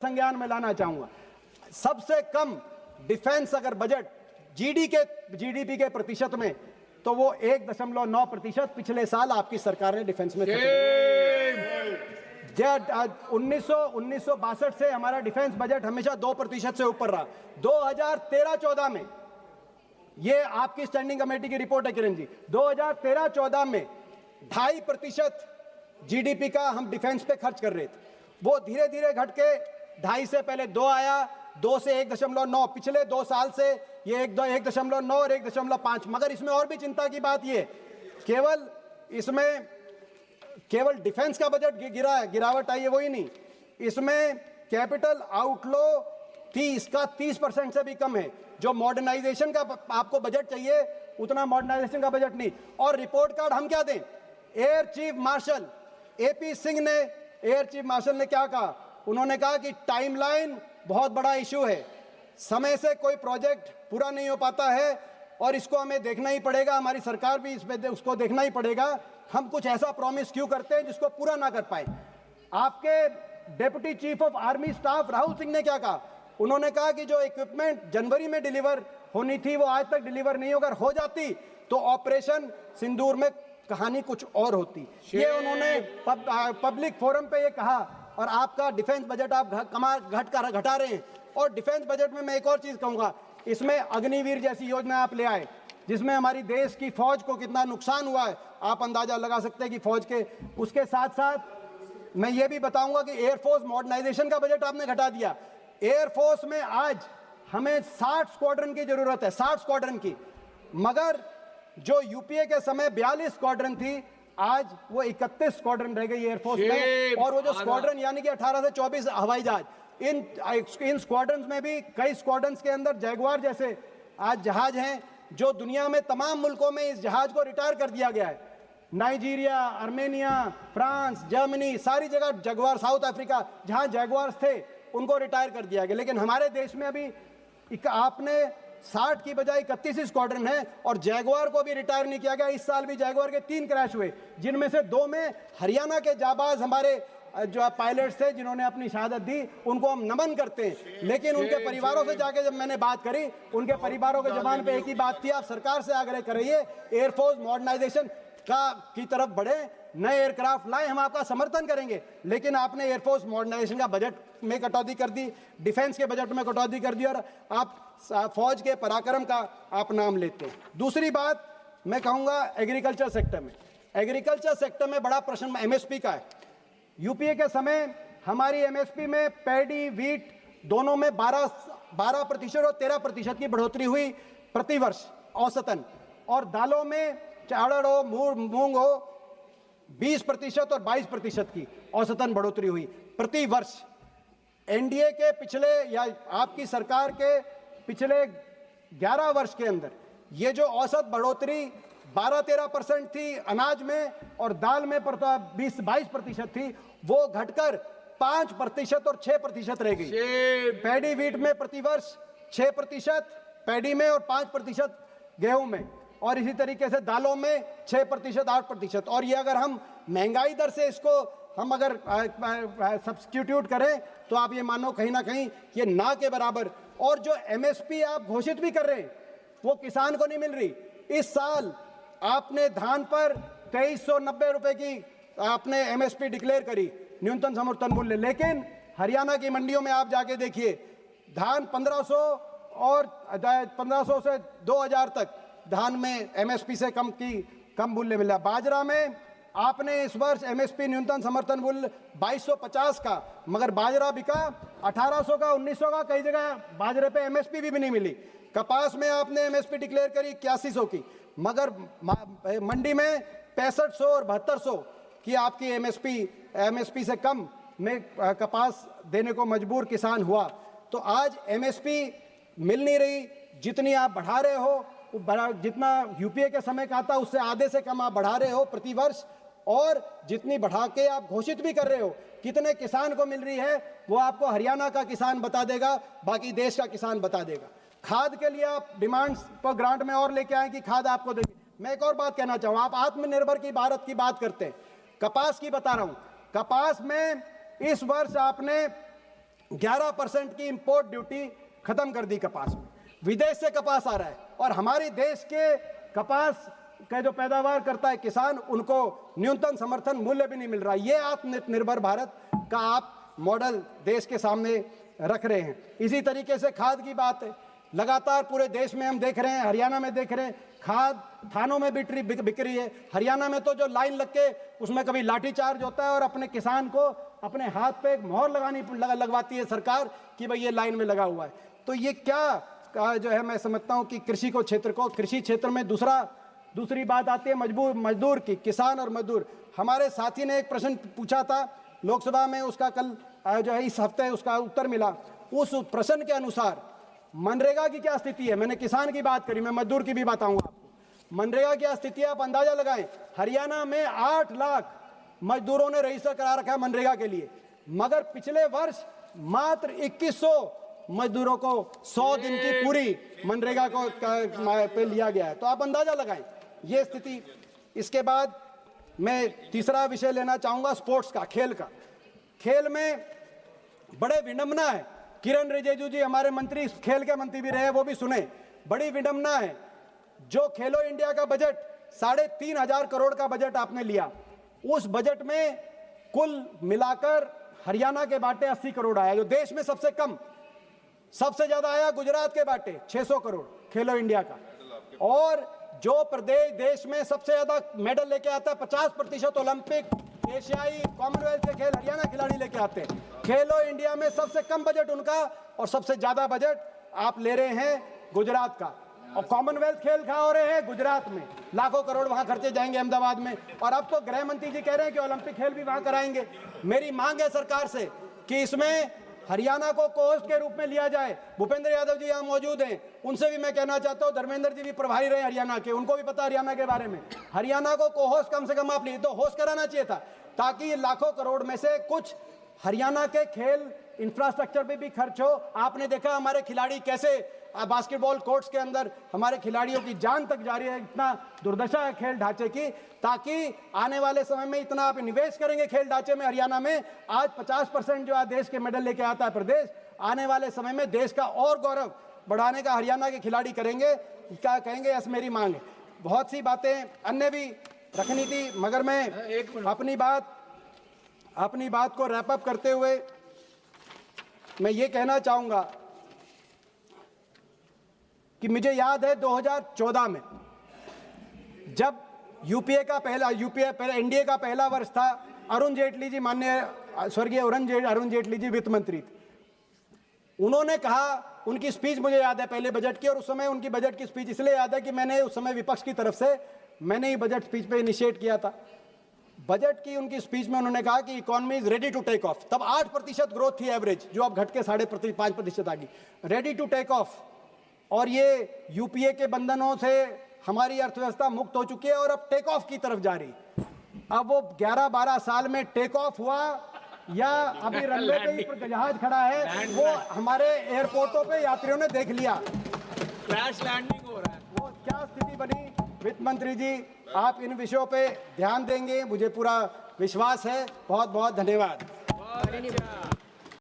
संज्ञान में लाना चाहूंगा। सबसे कम डिफेंस अगर बजट जीडीपी के प्रतिशत में, तो वो 1.9% पिछले साल आपकी सरकार ने डिफेंस में खर्च किया। 1962 से हमारा डिफेंस बजट हमेशा 2% से ऊपर रहा। 2013-14 में, ये आपकी स्टैंडिंग कमेटी की रिपोर्ट है किरण जी, 2013-14 में 2.5% जीडीपी का हम डिफेंस पे खर्च कर रहे थे। वो धीरे धीरे घट के 2.5 से पहले 2 आया, 2 से 1.9, पिछले 2 साल से ये 1.9 और 1.5। मगर इसमें और भी चिंता की बात ये, केवल डिफेंस का बजट गिरा है, गिरावट आई है, वही नहीं, इसमें कैपिटल आउटफ्लो 30% से भी कम है। जो मॉडर्नाइजेशन का आपको बजट चाहिए, उतना मॉडर्नाइजेशन का बजट नहीं। और रिपोर्ट कार्ड हम क्या दें? Air chief marshal AP Singh ने, एयर चीफ मार्शल ने क्या कहा? उन्होंने कहा कि टाइमलाइन बहुत बड़ा इशू है, समय से कोई प्रोजेक्ट पूरा नहीं हो पाता है और इसको हमें देखना ही पड़ेगा, हमारी सरकार भी इस पे उसको देखना ही पड़ेगा। हम कुछ ऐसा प्रॉमिस क्यों करते हैं जिसको पूरा ना कर पाए? आपके deputy chief of army staff Rahul Singh ने क्या कहा? उन्होंने कहा कि जो इक्विपमेंट जनवरी में डिलीवर होनी थी वो आज तक डिलीवर नहीं, अगर हो जाती तो ऑपरेशन सिंदूर में कहानी कुछ और होती। ये उन्होंने पब्लिक फोरम पे ये कहा। और आपका डिफेंस बजट आप घटा रहे हैं। और डिफेंस बजट में मैं एक और चीज कहूंगा, इसमें अग्निवीर जैसी योजना आप ले आए, जिसमें हमारी देश की फौज को कितना नुकसान हुआ है आप अंदाजा लगा सकते हैं कि फौज के। उसके साथ साथ मैं ये भी बताऊंगा कि एयरफोर्स मॉडर्नाइजेशन का बजट आपने घटा दिया। एयरफोर्स में आज हमें 60 स्क्वाड्रन की जरूरत है, 60 स्क्वाड्रन की, मगर जो यूपीए के समय 42 स्क्वाड्रन थी, आज वो 31 स्क्वाड्रन रह गई एयरफोर्स में। और वो जो स्क्वाड्रन यानी कि 18 से 24 हवाई जहाज, इन स्क्वाड्रन में भी कई स्क्वाड्रन के अंदर जैगुआर जैसे आज जहाज हैं, जो दुनिया में तमाम मुल्कों में इस जहाज को रिटायर कर दिया गया है। नाइजीरिया, आर्मेनिया, फ्रांस, जर्मनी, सारी जगह जैगुआर, साउथ अफ्रीका जहां जैगुआर्स थे उनको रिटायर कर दिया गया। लेकिन हमारे देश में अभी आपने 60 की बजाय 31 स्क्वाड्रन है और जैगुआर को भी रिटायर नहीं किया गया। इस साल भी जैगुआर के 3 क्रैश हुए, जिनमें से 2 में हरियाणा के जाबाज हमारे जो पायलट्स थे जिन्होंने अपनी शहादत दी, उनको हम नमन करते हैं। लेकिन उनके परिवारों से जाके जब मैंने बात करी, उनके परिवारों के जबान पे एक ही बात थी, आप सरकार से आग्रह करिए एयरफोर्स मॉडर्नाइजेशन की तरफ बढ़े, नए एयरक्राफ्ट लाए, हम आपका समर्थन करेंगे। लेकिन आपने एयरफोर्स मॉडर्नाइजेशन का बजट में कटौती कर दी, डिफेंस के बजट में कटौती कर दी और आप फौज के पराक्रम का आप नाम लेते हैं। दूसरी बात मैं कहूंगा एग्रीकल्चर सेक्टर में, एग्रीकल्चर सेक्टर में बड़ा प्रश्न एमएसपी का है। यूपीए के समय हमारी एमएसपी में पैडी, वीट दोनों में 12% और 13% की बढ़ोतरी हुई प्रतिवर्ष औसतन, और दालों में चावल हो, मूंग हो, 20% और 22% की औसतन बढ़ोतरी हुई प्रति वर्ष। एनडीए के पिछले या आपकी सरकार के पिछले 11 वर्ष के अंदर ये जो औसत बढ़ोतरी 12-13% थी अनाज में और दाल में 20-22% थी, वो घटकर 5% और 6% रह गई। पैडी वीट में प्रतिवर्ष 6% पैडी में और 5% गेहूं में, और इसी तरीके से दालों में 6%, 8%। और ये अगर हम महंगाई दर से इसको हम अगर सब्स्टिट्यूट करें तो आप ये मानो कहीं ना कहीं ये ना के बराबर। और जो एमएसपी आप घोषित भी कर रहे हैं वो किसान को नहीं मिल रही। इस साल आपने धान पर 2390 रुपए की आपने एमएसपी डिक्लेयर करी, न्यूनतम समर्थन मूल्य, लेकिन हरियाणा की मंडियों में आप जाके देखिए धान 1500 से 2000 तक धान में एमएसपी से कम मूल्य मिला। बाजरा में आपने इस वर्ष एमएसपी न्यूनतम समर्थन मूल्य 2250 का, मगर बाजरा बिका 1800 का, 1900 का, कई जगह बाजरे पे एमएसपी भी नहीं मिली। कपास में आपने एमएसपी डिक्लेयर करी 8100 की, मगर मंडी में 6500 और 7200 की आपकी एमएसपी से कम में कपास देने को मजबूर किसान हुआ। तो आज एमएसपी मिल नहीं रही, जितनी आप बढ़ा रहे हो, जितना यूपीए के समय का था उससे आधे से कम आप बढ़ा रहे हो प्रतिवर्ष, और जितनी बढ़ा के आप घोषित भी कर रहे हो, कितने किसान को मिल रही है वो आपको हरियाणा का किसान बता देगा, बाकी देश का किसान बता देगा। खाद के लिए आप डिमांड्स पर ग्रांट में और लेके आए कि खाद आपको देंगे। मैं एक और बात कहना चाहूँ, आप आत्मनिर्भर की भारत की बात करते हैं, कपास की बता रहा हूँ। कपास में इस वर्ष आपने 11% की इंपोर्ट ड्यूटी खत्म कर दी कपास में। विदेश से कपास आ रहा है और हमारे देश के कपास का जो पैदावार करता है किसान, उनको न्यूनतम समर्थन मूल्य भी नहीं मिल रहा। ये आत्मनिर्भर भारत का आप मॉडल देश के सामने रख रहे हैं। इसी तरीके से खाद की बात है, लगातार पूरे देश में हम देख रहे हैं, हरियाणा में देख रहे हैं, खाद थानों में बिक रही है। हरियाणा में तो जो लाइन लग के उसमें कभी लाठीचार्ज होता है और अपने किसान को अपने हाथ पे एक मोहर लगवाती है सरकार कि भाई ये लाइन में लगा हुआ है। तो ये क्या जो है, मैं समझता हूँ कि कृषि क्षेत्र में दूसरी बात आती है मजदूर की, किसान और मजदूर। हमारे साथी ने एक प्रश्न पूछा था लोकसभा में, उसका कल जो है इस हफ्ते उसका उत्तर मिला। उस प्रश्न के अनुसार मनरेगा की क्या स्थिति है, मैंने किसान की बात करी, मैं मजदूर की भी बताऊंगा आपको। मनरेगा की स्थिति आप अंदाजा लगाएं, हरियाणा में 8 लाख मजदूरों ने रजिस्टर करा रखा है मनरेगा के लिए, मगर पिछले वर्ष मात्र 2100 मजदूरों को 100 दिन की पूरी मनरेगा को पे लिया गया है। तो आप अंदाजा लगाएं ये स्थिति। इसके बाद मैं तीसरा विषय लेना चाहूंगा स्पोर्ट्स का, खेल का। खेल में बड़े विडंबना है, किरण रिजिजू जी हमारे मंत्री, खेल के मंत्री भी रहे, वो भी सुने, बड़ी विडंबना है। जो खेलो इंडिया का बजट 3,500 करोड़ का बजट आपने लिया, उस बजट में कुल मिलाकर हरियाणा के बाटे 80 करोड़ आया, जो देश में सबसे कम। सबसे ज्यादा आया गुजरात के बाटे 600 करोड़ खेलो इंडिया का। और जो प्रदेश देश में सबसे ज्यादा मेडल लेके आता है, 50% ओलंपिक, एशियाई, कॉमनवेल्थ के खेल हरियाणा खिलाड़ी लेके आते हैं। खेलो इंडिया में सबसे कम बजट उनका और सबसे ज्यादा बजट आप ले रहे हैं गुजरात का। और कॉमनवेल्थ खेल कहाँ हो रहे हैं? गुजरात में। लाखों करोड़ वहां खर्चे जाएंगे अहमदाबाद में। और अब तो गृह मंत्री जी कह रहे हैं कि ओलंपिक खेल भी वहां कराएंगे। मेरी मांग है सरकार से कि इसमें हरियाणा को कोहोस्ट के रूप में लिया जाए। भूपेंद्र यादव जी यहाँ मौजूद हैं, उनसे भी मैं कहना चाहता हूँ, धर्मेंद्र जी भी प्रभारी रहे हरियाणा के, उनको भी पता हरियाणा के बारे में। हरियाणा को कोहोस्ट कम से कम आप लिए तो होस्ट कराना चाहिए था, ताकि ये लाखों करोड़ में से कुछ हरियाणा के खेल इंफ्रास्ट्रक्चर पे भी खर्च हो। आपने देखा हमारे खिलाड़ी कैसे बास्केटबॉल कोर्ट्स के अंदर हमारे खिलाड़ियों की जान तक जा रही है, इतना दुर्दशा है खेल ढांचे की। ताकि आने वाले समय में इतना आप निवेश करेंगे खेल ढांचे में हरियाणा में, आज 50% जो देश के मेडल लेके आता है प्रदेश, आने वाले समय में देश का और गौरव बढ़ाने का हरियाणा के खिलाड़ी करेंगे। क्या कहेंगे, ऐसी मेरी मांग है। बहुत सी बातें अन्य भी रखनी थी, मगर मैं अपनी बात को रैप अप करते हुए मैं ये कहना चाहूंगा कि मुझे याद है 2014 में जब एनडीए का पहला वर्ष था, अरुण जेटली जी, माननीय स्वर्गीय अरुण जेटली जी वित्त मंत्री थे। उन्होंने कहा, उनकी स्पीच मुझे याद है पहले बजट की, और उस समय उनकी बजट की स्पीच इसलिए याद है कि मैंने उस समय विपक्ष की तरफ से मैंने ही बजट स्पीच पे इनिशिएट किया था। बजट की उनकी स्पीच में उन्होंने कहा कि economy is ready to take off. तब 8% ग्रोथ थी एवरेज, जो अब घट के 5.5% आ गई, रेडी टू टेक ऑफ। और ये यूपीए के बंधनों से हमारी अर्थव्यवस्था मुक्त हो चुकी है और अब टेक ऑफ की तरफ जा रही। अब वो 11-12 साल में टेक ऑफ हुआ या अभी रनवे पे ही जहाज खड़ा है, वो हमारे एयरपोर्टों पे यात्रियों ने देख लिया, क्रैश लैंडिंग हो रहा है। वो क्या स्थिति बनी। वित्त मंत्री जी, आप इन विषयों पे ध्यान देंगे, मुझे पूरा विश्वास है। बहुत बहुत धन्यवाद।